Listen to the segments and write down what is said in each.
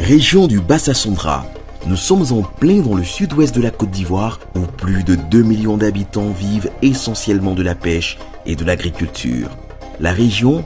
Région du Bassa-Sondra. Nous sommes en plein dans le sud-ouest de la Côte d'Ivoire où plus de 2 millions d'habitants vivent essentiellement de la pêche et de l'agriculture. La région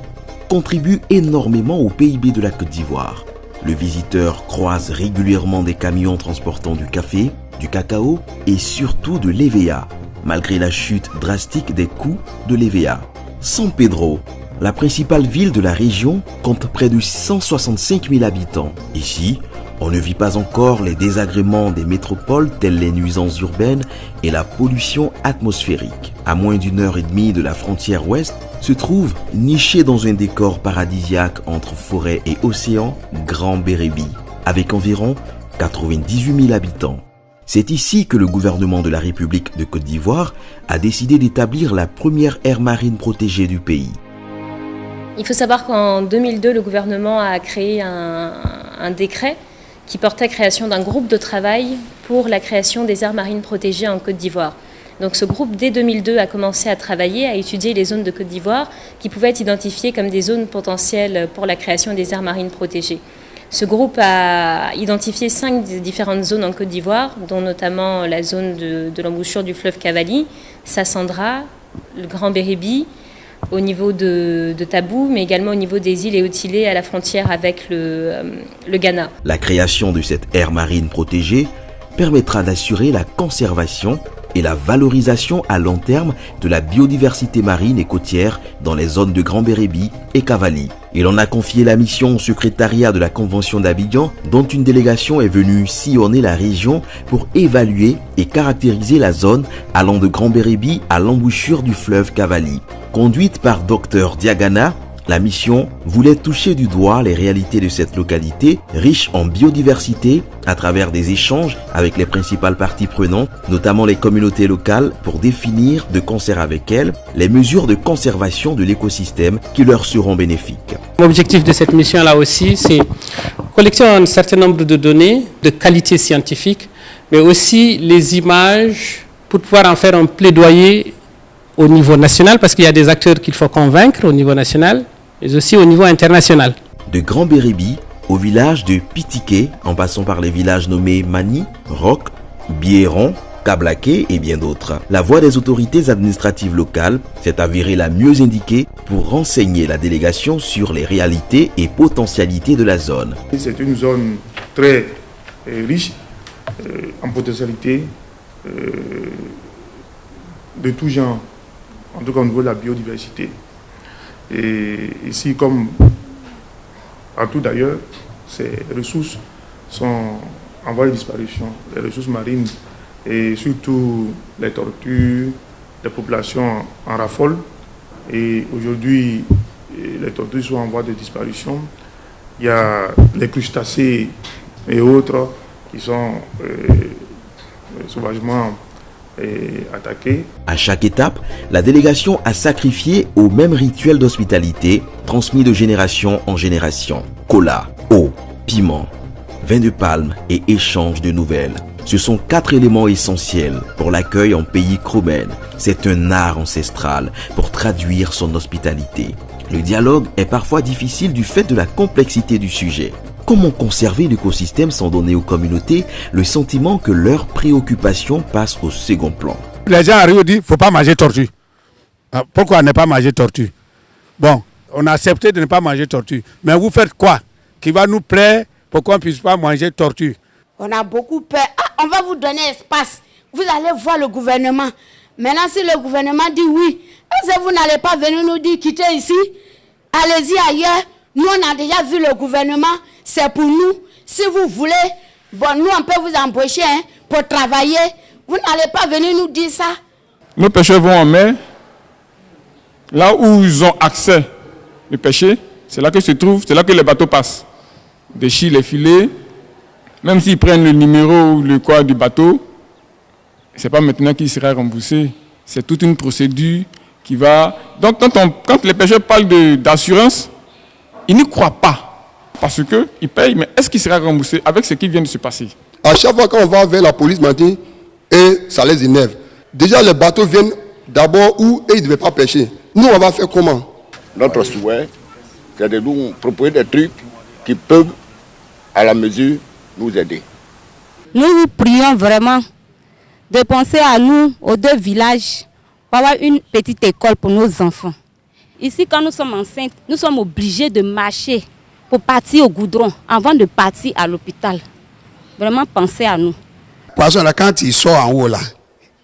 contribue énormément au PIB de la Côte d'Ivoire. Le visiteur croise régulièrement des camions transportant du café, du cacao et surtout de l'EVA, malgré la chute drastique des coûts de l'EVA. San Pedro, la principale ville de la région, compte près de 165 000 habitants. Ici, on ne vit pas encore les désagréments des métropoles telles les nuisances urbaines et la pollution atmosphérique. À moins d'une heure et demie de la frontière ouest, se trouve, niché dans un décor paradisiaque entre forêt et océan, Grand Bérébi, avec environ 98 000 habitants. C'est ici que le gouvernement de la République de Côte d'Ivoire a décidé d'établir la première aire marine protégée du pays. Il faut savoir qu'en 2002, le gouvernement a créé un décret qui portait création d'un groupe de travail pour la création des aires marines protégées en Côte d'Ivoire. Donc ce groupe, dès 2002, a commencé à travailler, à étudier les zones de Côte d'Ivoire qui pouvaient être identifiées comme des zones potentielles pour la création des aires marines protégées. Ce groupe a identifié 5 différentes zones en Côte d'Ivoire, dont notamment la zone de l'embouchure du fleuve Cavally, Sassandra, le Grand Bérébi, au niveau de Tabou, mais également au niveau des îles et Otilé à la frontière avec le Ghana. La création de cette aire marine protégée permettra d'assurer la conservation et la valorisation à long terme de la biodiversité marine et côtière dans les zones de Grand Bérébi et Cavally. Il en a confié la mission au secrétariat de la Convention d'Abidjan, dont une délégation est venue sillonner la région pour évaluer et caractériser la zone allant de Grand Bérébi à l'embouchure du fleuve Cavally. Conduite par Dr Diagana, la mission voulait toucher du doigt les réalités de cette localité, riche en biodiversité, à travers des échanges avec les principales parties prenantes, notamment les communautés locales, pour définir de concert avec elles les mesures de conservation de l'écosystème qui leur seront bénéfiques. L'objectif de cette mission-là aussi, c'est collecter un certain nombre de données de qualité scientifique, mais aussi les images pour pouvoir en faire un plaidoyer au niveau national, parce qu'il y a des acteurs qu'il faut convaincre au niveau national, mais aussi au niveau international. De Grand Bérébi au village de Pitiké, en passant par les villages nommés Mani, Roc, Biéron, Kablaké et bien d'autres. La voix des autorités administratives locales s'est avérée la mieux indiquée pour renseigner la délégation sur les réalités et potentialités de la zone. C'est une zone très riche en potentialité de tout genre, en tout cas au niveau de la biodiversité. Et ici, comme partout d'ailleurs, ces ressources sont en voie de disparition. Les ressources marines et surtout les tortues, les populations en raffolent. Et aujourd'hui, les tortues sont en voie de disparition. Il y a les crustacés et autres qui sont sauvagement attaqués. À chaque étape, la délégation a sacrifié au même rituel d'hospitalité transmis de génération en génération. Cola, eau, piment, vin de palme et échange de nouvelles. Ce sont 4 éléments essentiels pour l'accueil en pays Kromène. C'est un art ancestral pour traduire son hospitalité. Le dialogue est parfois difficile du fait de la complexité du sujet. Comment conserver l'écosystème sans donner aux communautés le sentiment que leurs préoccupations passent au second plan? Les gens arrivent et disent qu'il ne faut pas manger tortue. Pourquoi ne pas manger tortue? Bon, on a accepté de ne pas manger tortue. Mais vous faites quoi qui va nous plaire pour qu'on ne puisse pas manger tortue? On a beaucoup peur. Ah, on va vous donner espace. Vous allez voir le gouvernement. Maintenant, si le gouvernement dit oui, est-ce que vous n'allez pas venir nous dire quittez ici? Allez-y ailleurs. Nous, on a déjà vu le gouvernement. C'est pour nous. Si vous voulez, bon, nous, on peut vous embaucher pour travailler. Vous n'allez pas venir nous dire ça. Nos pêcheurs vont en mer. Là où ils ont accès de pêcher, c'est là que se trouve, c'est là que les bateaux passent. Déchirent les filets. Même s'ils prennent le numéro ou le quoi du bateau, c'est pas maintenant qu'il sera remboursé. C'est toute une procédure qui va... Donc quand les pêcheurs parlent d'assurance, ils n'y croient pas. Parce qu'ils payent, mais est-ce qu'il sera remboursé avec ce qui vient de se passer? À chaque fois qu'on va vers la police matin, et ça les énerve. Déjà, les bateaux viennent d'abord où ils ne devaient pas pêcher. Nous, on va faire comment? Notre souhait, c'est de nous proposer des trucs qui peuvent à la mesure nous aider. Nous vous prions vraiment de penser à nous, aux 2 villages, pour avoir une petite école pour nos enfants. Ici, quand nous sommes enceintes, nous sommes obligés de marcher pour partir au goudron avant de partir à l'hôpital. Vraiment penser à nous. Poisson là, quand il sort en haut là,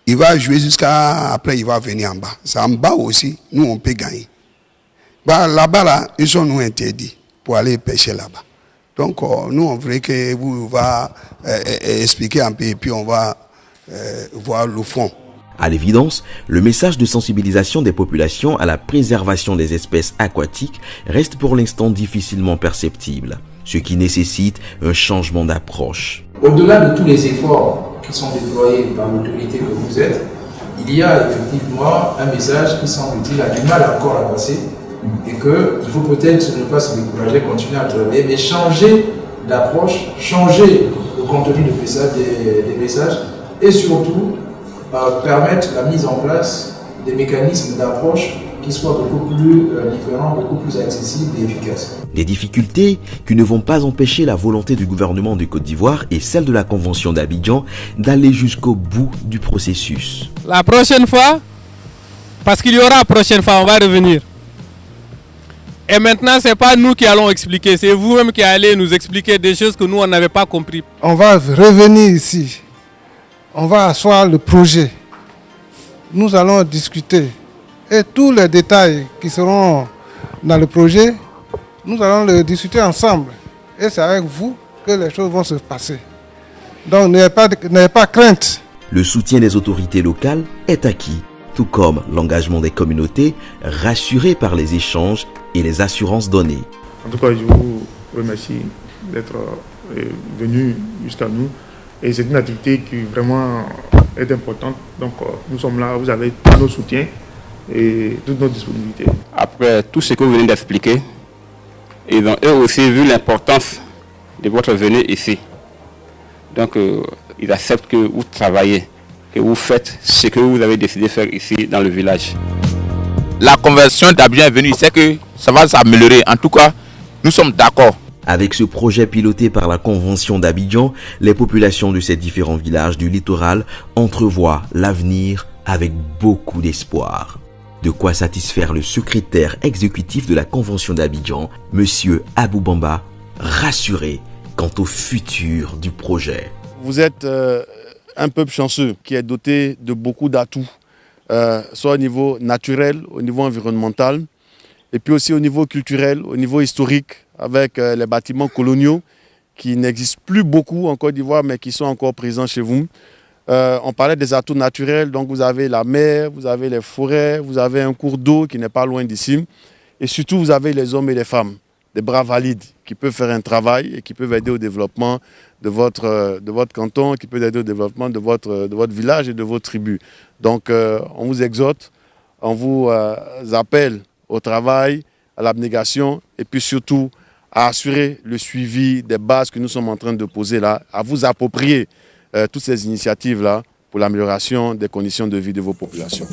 il va jouer jusqu'à après il va venir en bas. C'est en bas aussi, nous on peut gagner. Bah, là-bas là, ils sont nous interdits pour aller pêcher là-bas. Donc nous on voudrait que vous va expliquer un peu et puis on va voir le fond. À l'évidence, le message de sensibilisation des populations à la préservation des espèces aquatiques reste pour l'instant difficilement perceptible, ce qui nécessite un changement d'approche. Au-delà de tous les efforts qui sont déployés par l'autorité que vous êtes, il y a effectivement un message qui semble-t-il a du mal encore à passer et qu'il faut peut-être ne pas se décourager, continuer à travailler, mais changer d'approche, changer le contenu des messages et surtout permettre la mise en place des mécanismes d'approche qui soient beaucoup plus différents, beaucoup plus accessibles et efficaces. Des difficultés qui ne vont pas empêcher la volonté du gouvernement de Côte d'Ivoire et celle de la Convention d'Abidjan d'aller jusqu'au bout du processus. La prochaine fois, parce qu'il y aura la prochaine fois, on va revenir. Et maintenant, ce n'est pas nous qui allons expliquer, c'est vous-même qui allez nous expliquer des choses que nous, on n'avait pas compris. On va revenir ici. On va asseoir le projet. Nous allons discuter. Et tous les détails qui seront dans le projet, nous allons les discuter ensemble. Et c'est avec vous que les choses vont se passer. Donc n'ayez pas crainte. Le soutien des autorités locales est acquis, tout comme l'engagement des communautés, rassurées par les échanges et les assurances données. En tout cas, je vous remercie d'être venu jusqu'à nous. Et c'est une activité qui vraiment est importante. Donc nous sommes là, vous avez tout notre soutien et toute notre disponibilité. Après tout ce que vous venez d'expliquer, ils ont eux aussi vu l'importance de votre venue ici. Donc ils acceptent que vous travaillez, que vous faites ce que vous avez décidé de faire ici dans le village. La convention d'Abidjan est venue, c'est que ça va s'améliorer. En tout cas, nous sommes d'accord. Avec ce projet piloté par la Convention d'Abidjan, les populations de ces différents villages du littoral entrevoient l'avenir avec beaucoup d'espoir. De quoi satisfaire le secrétaire exécutif de la Convention d'Abidjan, Monsieur Abou Bamba, rassuré quant au futur du projet. Vous êtes un peuple chanceux qui est doté de beaucoup d'atouts, soit au niveau naturel, au niveau environnemental, et puis aussi au niveau culturel, au niveau historique, avec les bâtiments coloniaux qui n'existent plus beaucoup en Côte d'Ivoire, mais qui sont encore présents chez vous. On parlait des atouts naturels, donc vous avez la mer, vous avez les forêts, vous avez un cours d'eau qui n'est pas loin d'ici. Et surtout, vous avez les hommes et les femmes, des bras valides, qui peuvent faire un travail et qui peuvent aider au développement de votre canton, qui peuvent aider au développement de votre village et de votre tribu. Donc, on vous exhorte, on vous appelle au travail, à l'abnégation et puis surtout à assurer le suivi des bases que nous sommes en train de poser là, à vous approprier toutes ces initiatives-là pour l'amélioration des conditions de vie de vos populations.